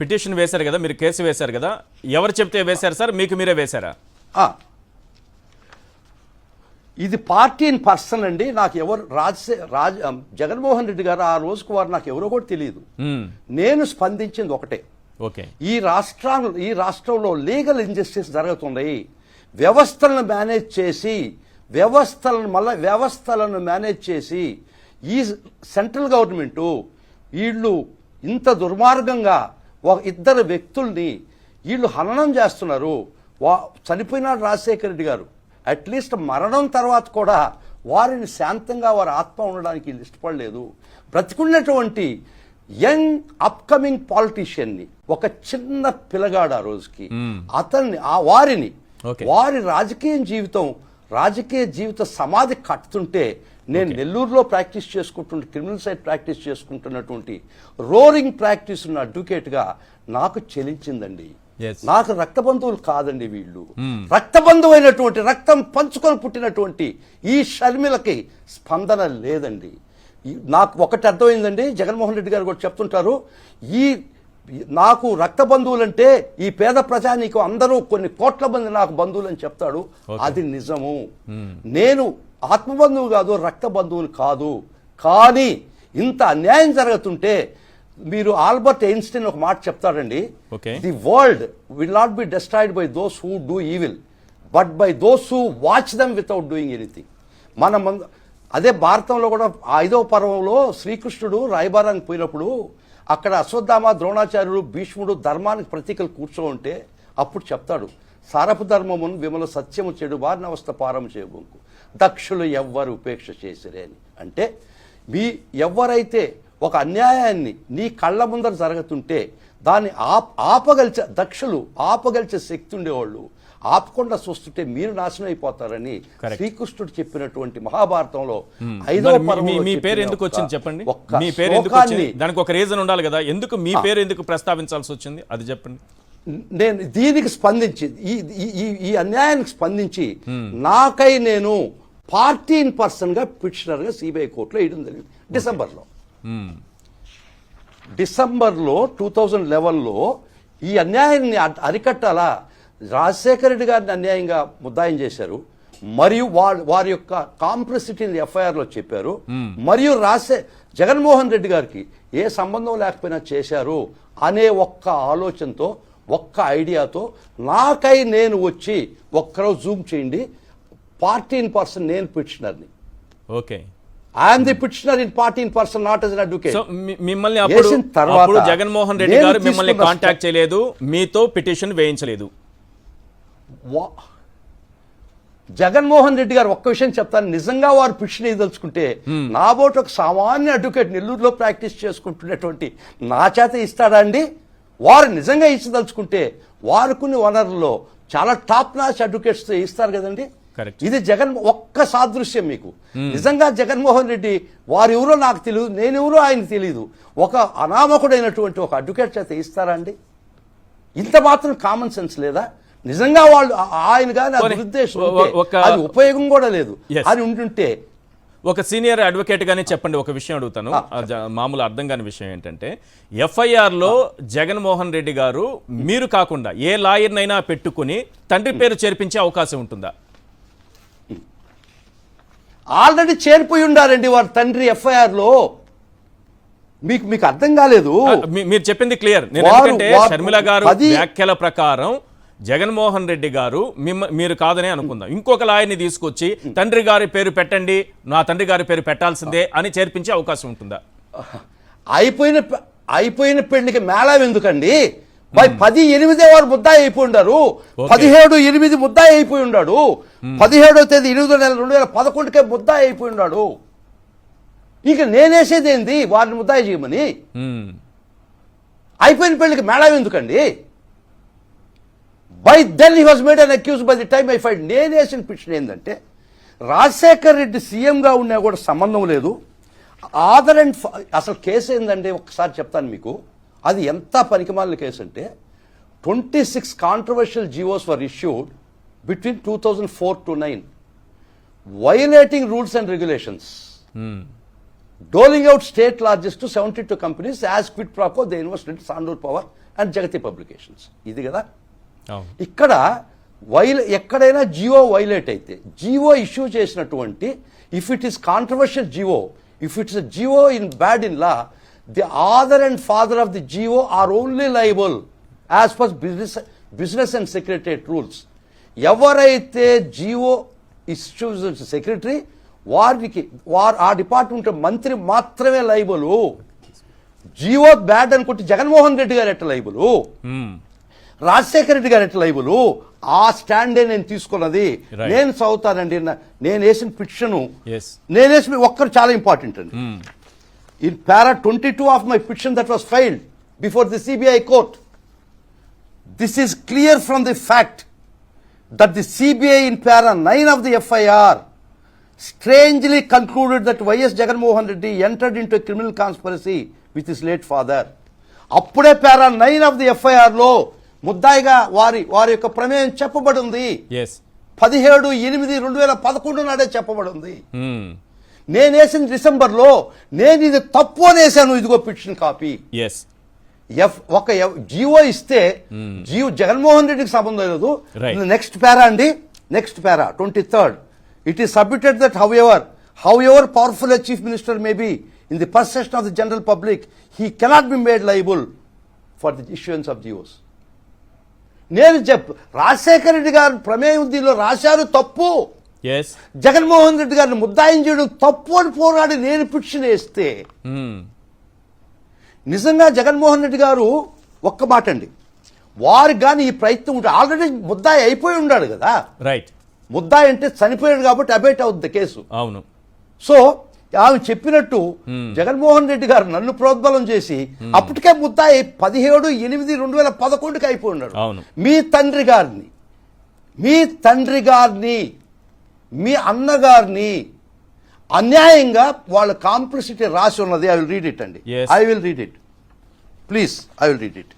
Petition వేశారు కదా, మీరు కేసు వేశారు కదా, ఎవరు చెప్తే వేశారు సార్, మీకు మీరే వేశారా? ఇది పార్టీ ఇన్ పర్సన్ అండి. నాకు ఎవరు జగన్మోహన్ రెడ్డి గారు ఆ రోజుకు వారు నాకు ఎవరో కూడా తెలియదు. నేను స్పందించింది ఒకటే, ఈ రాష్ట్రంలో లీగల్ ఇంజస్టిస్ జరుగుతున్నాయి. వ్యవస్థలను మేనేజ్ చేసి ఈ సెంట్రల్ గవర్నమెంట్ వీళ్ళు ఇంత దుర్మార్గంగా ఇద్దరు వ్యక్తుల్ని వీళ్ళు హననం చేస్తున్నారు. చనిపోయినాడు రాజశేఖర రెడ్డి గారు, అట్లీస్ట్ మరణం తర్వాత కూడా వారిని శాంతంగా వారి ఆత్మ ఉండడానికి వీళ్ళు ఇష్టపడలేదు. బ్రతికున్నటువంటి యంగ్ అప్కమింగ్ పాలిటీషియన్ని, ఒక చిన్న పిల్లగాడు ఆ రోజుకి, అతన్ని వారి రాజకీయ జీవిత సమాధి కట్టుతుంటే నేను నెల్లూరులో క్రిమినల్ సైడ్ ప్రాక్టీస్ చేసుకుంటున్నటువంటి రోరింగ్ ప్రాక్టీస్ ఉన్న అడ్వకేట్గా నాకు చెలించిందండి. నాకు రక్త బంధువులు కాదండి వీళ్ళు, రక్తబంధువైనటువంటి రక్తం పంచుకొని పుట్టినటువంటి ఈ షర్మిలకి స్పందన లేదండి. నాకు ఒకటి అర్థమైందండి, జగన్మోహన్ రెడ్డి గారు కూడా చెప్తుంటారు, నాకు రక్త బంధువులంటే ఈ పేద ప్రజానీకం అందరూ కొన్ని కోట్ల మంది నాకు బంధువులు అని చెప్తాడు. అది నిజము. నేను ఆత్మబంధువు కాదు, రక్త బంధువులు కాదు. కానీ ఇంత అన్యాయం జరుగుతుంటే మీరు ఆల్బర్ట్ ఐన్స్టీన్ ఒక మాట చెప్తాడండి, the world will not be destroyed by those who do evil but by those who watch them without doing anything. అదే భారతంలో కూడా 5వ పర్వంలో శ్రీకృష్ణుడు రాయబారానికి పోయినప్పుడు అక్కడ అశ్వత్థామ, ద్రోణాచార్యుడు, భీష్ముడు ధర్మానికి ప్రతీకలు కూర్చోంటే అప్పుడు చెప్తాడు, సారపు ధర్మమును విమల సత్యము చెడు వారినవస్థ పారము చేయబోకు దక్షులు ఎవ్వరు ఉపేక్ష చేసిరే అని. అంటే ఎవరైతే ఒక అన్యాయాన్ని నీ కళ్ళ ముందర జరుగుతుంటే దాన్ని దక్షులు ఆపగలిచే శక్తి ఉండేవాళ్ళు ఆపకుండా చూస్తుంటే మీరు నాశనం అయిపోతారని శ్రీకృష్ణుడు చెప్పినటువంటి మహాభారతంలో 5వ పర్వంలో మీ పేరు ఎందుకు వచ్చింది చెప్పండి. మీ పేరు ఎందుకు వచ్చింది? దానికి ఒక రీజన్ ఉండాలి కదా, ఎందుకు మీ పేరు ఎందుకు ప్రస్తావించాల్సి వచ్చింది అది చెప్పండి. నేను దీనికి స్పందించి ఈ అన్యాయానికి స్పందించి నాకై నేను పార్టీ ఇన్ పర్సన్ గా పిటిషనర్ గా సిబిఐ కోర్టులో వేయడం జరిగింది. డిసెంబర్లో 2011లో ఈ అన్యాయాన్ని అరికట్టాలా, రాజశేఖర రెడ్డి గారిని అన్యాయంగా ముద్దాయం చేశారు, మరియు వారి యొక్క కాంప్లిసిటీని ఎఫ్ఐఆర్లో చెప్పారు, మరియు జగన్మోహన్ రెడ్డి గారికి ఏ సంబంధం లేకపోయినా చేశారు అనే ఒక్క ఆలోచనతో, ఒక్క ఐడియాతో నాకై నేను వచ్చి ఒక్కరోజు జూమ్ చేయండి, పార్టీ ఇన్ పర్సన్ నేను పిటిషనర్ని. I'm the petitioner in party in person, not as an advocate. మిమ్మల్ని అప్పుడు జగన్మోహన్ రెడ్డి గారు మిమ్మల్ని కాంటాక్ట్ చేయలేదు, మీతో పిటిషన్ వేయించలేదు. జగన్మోహన్ రెడ్డి గారు ఒక్క విషయం చెప్తాను, నిజంగా వారు పిటిషన్ వేయదలుచుకుంటే నా బోటు ఒక సామాన్య అడ్వకేట్ నెల్లూరులో ప్రాక్టీస్ చేసుకుంటున్నటువంటి నా చేత ఇస్తాడా అండి? వారు నిజంగా ఇచ్చదలుచుకుంటే వారుకుని వనరుల్లో చాలా టాప్ నాచ్ అడ్వకేట్స్ ఇస్తారు కదండి. ఇది ఒక్క సాదృశ్యం మీకు. నిజంగా జగన్మోహన్ రెడ్డి వారు ఎవరో నాకు తెలియదు, నేనెవరో ఆయనకు తెలియదు, ఒక అనామకుడైనటువంటి ఒక అడ్వకేట్ చేత ఇస్తారా అండి? ఇంత మాత్రం కామన్ సెన్స్ లేదా? నిజంగా వాళ్ళు ఆయన కానీ దురుద్దేశం అది ఉపయోగం కూడా లేదు అని ఉంటుంటే ఒక సీనియర్ అడ్వకేట్ గానే చెప్పండి. ఒక విషయం అడుగుతాను, మామూలు అర్థం కాని విషయం ఏంటంటే, ఎఫ్ఐఆర్లో జగన్మోహన్ రెడ్డి గారు మీరు కాకుండా ఏ లాయర్నైనా పెట్టుకుని తండ్రి పేరు చేర్పించే అవకాశం ఉంటుందా? ఆల్రెడీ చేరిపోయి ఉండారండి వారి తండ్రి ఎఫ్ఐఆర్లో. మీకు అర్థం కాలేదు. మీరు చెప్పింది క్లియర్. ఎందుకంటే షర్మిల గారు వ్యాఖ్యల ప్రకారం జగన్మోహన్ రెడ్డి గారు మీరు కాదనే అనుకుందాం, ఇంకొక లాయర్ని తీసుకొచ్చి తండ్రి గారి పేరు పెట్టండి, నా తండ్రి గారి పేరు పెట్టాల్సిందే అని చేర్పించే అవకాశం ఉంటుందా? అయిపోయిన పెళ్లికి మేళం ఎందుకండి? 10/8 వారు ముద్దాయి అయిపోయి ఉండారు, 17/8 ముద్దాయి అయిపోయి ఉన్నాడు, 17వ తేదీ 8వ నెల 2011కే ముద్దాయి అయిపోయి ఉన్నాడు. ఇక నేనేసేది ఏంది వారిని ముద్దాయి చేయమని? అయిపోయిన పెళ్లికి మేళం ఎందుకండి? By then he was made an accused by the time I find. నేను వేసిన పిటిషన్ ఏంటంటే, రాజశేఖర్ రెడ్డి సీఎంగా ఉన్నా కూడా సంబంధం లేదు. అసలు కేసు ఏందంటే ఒకసారి చెప్తాను మీకు, అది ఎంత పనికిమాలిన కేసు అంటే 26 controversial GOs were issued between 2004 to 2009 violating rules and regulations, doling out state largesse to 72 companies as quid pro quo they invested in Sandur Power and Jagati publications. ఇది కదా అవును. ఇక్కడ ఎక్కడైనా జియో వైలేట్ అయితే జియో ఇష్యూ చేసినటువంటి if it is controversial GO, if it's GO in bad in law, the author and father of the GO are only liable as per business and secretariat rules. ఎవరైతే GO issues secretary ఆ department మంత్రి మాత్రమే liable. Jio bad అనుకుంటే జగన్మోహన్ రెడ్డి గారు ఎట్ట liable, Rajasekhara Reddy గారు ఎట్లా liable? ఆ స్టాండే నేను తీసుకున్నది. నేను చదువుతానండి, నేను వేసిన పిటిషన్, నేను వేసిన ఒక్కరు చాలా ఇంపార్టెంట్ అండి. In para 22 of my petition that was filed before the CBI court, this is clear from the fact that the CBI in para 9 of the FIR strangely concluded that YS Jaganmohan Reddy entered into a criminal conspiracy with his late father. అప్పుడే పారా 9 of the FIR లో ముద్దాయిగా వారి యొక్క ప్రమేయం చెప్పబడి ఉంది. 17/8/2011 నాడే చెప్పబడి ఉంది. నేను వేసిన డిసెంబర్లో నేను ఇది తప్పు అని వేసాను. ఇదిగో పిటిషన్ కాపీ. ఒక జియో ఇస్తే జగన్మోహన్ రెడ్డికి సంబంధం లేదు. నెక్స్ట్ పారా అండి, next para 23rd. It is submitted that however powerful a chief minister may be in the perception of the general public, he cannot be made liable for the issuance of GOs. నేను రాజశేఖర రెడ్డి గారు ప్రమేయం దీనిలో రాశారు తప్పు, జగన్మోహన్ రెడ్డి గారిని ముద్దాయం చేయడం తప్పు అని పోరాడి నేను పిటిషన్ వేస్తే, నిజంగా జగన్మోహన్ రెడ్డి గారు ఒక్క మాట అండి, వారికి కానీ ఈ ప్రయత్నం ఉంటే ఆల్రెడీ ముద్దాయి అయిపోయి ఉన్నాడు కదా. రైట్, ముద్దాయి అంటే చనిపోయాడు కాబట్టి అబేట్ అవుతుంది కేసు. అవును. సో ఆమె చెప్పినట్టు జగన్మోహన్ రెడ్డి గారు నన్ను ప్రోద్బలం చేసి అప్పటికే ముద్దాయి 17/8/2011 అయిపోయి ఉన్నాడు. మీ తండ్రి గారిని మీ అన్నగారిని అన్యాయంగా వాళ్ళ కాంప్లిసిటీ రాసి ఉన్నది. ఐ విల్ రీడ్ ఇట్ అండి. I will read it please. I will read it.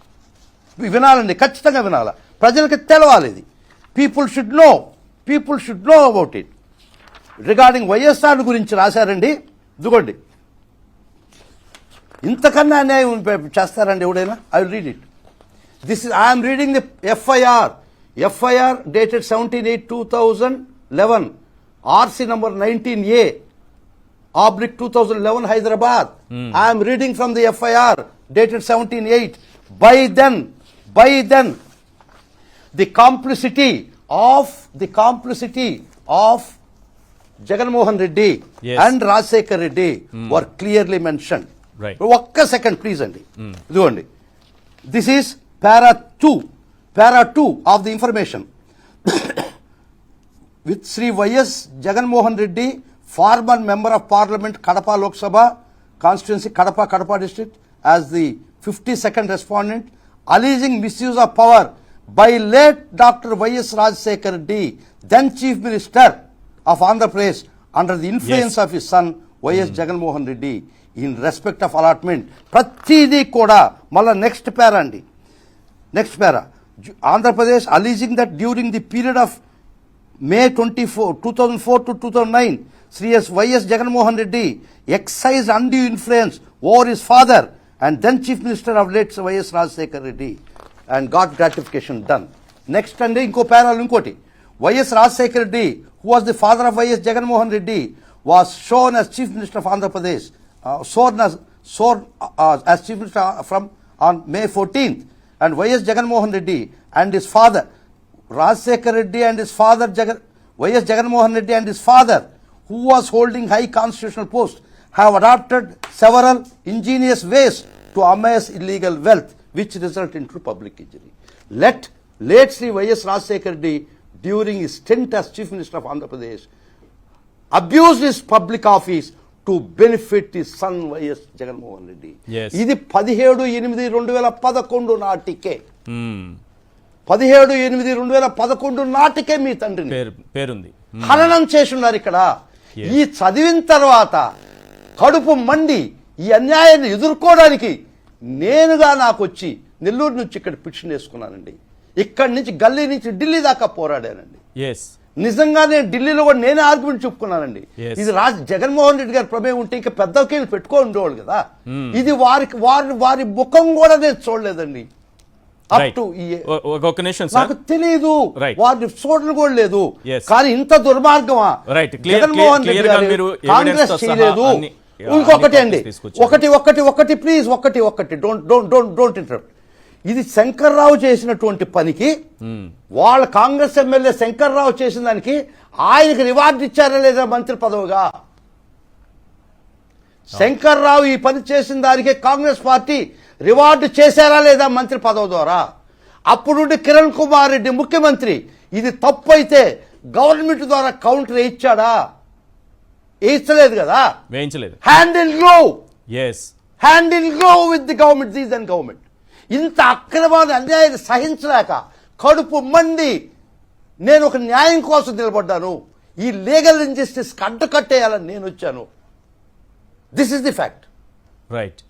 వినాలండి, ఖచ్చితంగా వినాలా, ప్రజలకి తెలవాలి. ఇది people should know about it. Regarding YSR గురించి రాశారండి. ఇదిగోండి, ఇంతకన్నా అన్యాయం చేస్తారండి ఎవడైనా? I will read it. This is I'm reading the FIR dated 17/8/2011, RC number 19A/2011 Hyderabad. I'm reading from the FIR dated 17/8. By then the complicity of Jagannamohan Reddy and Rajsekhar Reddy were clearly mentioned. Right. Okka second please andi. Idugandi. This is para 2 of the information. With Sri Y.S. Jagannamohan Reddy, former member of parliament, Kadapa Lok Sabha constituency, Kadapa district, as the 52nd respondent, alleging misuse of power by late Dr. Y.S. Rajsekhar Reddy, then Chief Minister of Andhra Pradesh, under the influence of his son Y.S. Jagannamohan Reddy, in respect of allotment. Pratidi koda, malla next para andi. Next para. Andhra Pradesh alleging that during the period of May 2004 to 2009, Sri Y.S. Jagannamohan Reddy exercised undue influence over his father and then Chief Minister of late Y.S. Rajsekhar Reddy, and got gratification done. Next and inko parallel inkoti. Y.S. Rajsekhar Reddy, who was the father of Y.S. Jagannamohan Reddy, was shown as Chief Minister of Andhra Pradesh, sworn as Chief Minister on May 14th, and Y.S. Jagannamohan Reddy and his father, Rajsekhar Reddy and his father, Y.S. Jagannamohan Reddy and his father, who was holding high constitutional posts, have adopted several ingenious ways to amass illegal wealth, which result into public injury. Late Sri Y.S. Rajsekhar Reddy, during his stint as Chief Minister of Andhra Pradesh, abused his public office to benefit his son Y.S. Jagannamohan Reddy. ఇది 17/8/2011 నాటికే 17/8/2011 నాటికే మీ తండ్రిని పేరుంది హననం చేస్తున్నారు. ఇక్కడ ఈ చదివిన తర్వాత కడుపు మండి ఈ అన్యాయాన్ని ఎదుర్కోవడానికి నేనుగా నాకు వచ్చి నెల్లూరు నుంచి ఇక్కడ పిటిషన్ వేసుకున్నానండి. ఇక్కడి నుంచి గల్లీ నుంచి ఢిల్లీ దాకా పోరాడానండి. నిజంగా నేను ఢిల్లీలో కూడా నేనే ఆర్గ్యుమెంట్ చెప్పుకున్నానండి. ఇది జగన్మోహన్ రెడ్డి గారి ప్రమేయం ఉంటే ఇంకా పెద్దకేళ్ళు పెట్టుకొని ఉండేవాళ్ళు కదా. ఇది వారి ముఖం కూడా నేను చూడలేదండి. Up Right. టు ఒక నిమిషం సార్. నాకు తెలియదు, Right. వారిని చూడడం కూడా లేదు. Yes. కానీ ఇంత దుర్మార్గమా Right. Clear- Jaganmohan clear Reddy గా గారు మీరు కాంగ్రెస్ evidence తో సహా చేయలేదు. అన్ని- ఇంకొకటి అన్ని అండి, facts తీసుకొచ్చారు. ఒకటి ప్లీజ్, ఒకటి డోంట్ ఇంటరప్ట్. ఇది శంకర్రావు చేసినటువంటి పనికి వాళ్ళ కాంగ్రెస్ ఎమ్మెల్యే శంకర్రావు చేసిన దానికి ఆయనకి రివార్డు ఇచ్చారా లేదా మంత్రి పదవిగా? శంకర్రావు ఈ పని చేసిన దానికి కాంగ్రెస్ పార్టీ రివార్డు చేశారా లేదా మంత్రి పదవి ద్వారా? అప్పుడు కిరణ్ కుమార్ రెడ్డి ముఖ్యమంత్రి ఇది తప్పు అయితే గవర్నమెంట్ ద్వారా కౌంటర్ ఇచ్చాడా? వేయించలేదు కదా. వేయించలేదు. Hand in glove, yes, hand in glove with the government, these and government. ఇంత అక్రమాన్ని అన్యాయాన్ని సహించలేక కడుపు మండి నేను ఒక న్యాయం కోసం నిలబడ్డాను. ఈ లీగల్ ఇంజస్టిస్ అడ్డుకట్టేయాలని నేను వచ్చాను. This is the fact. Right.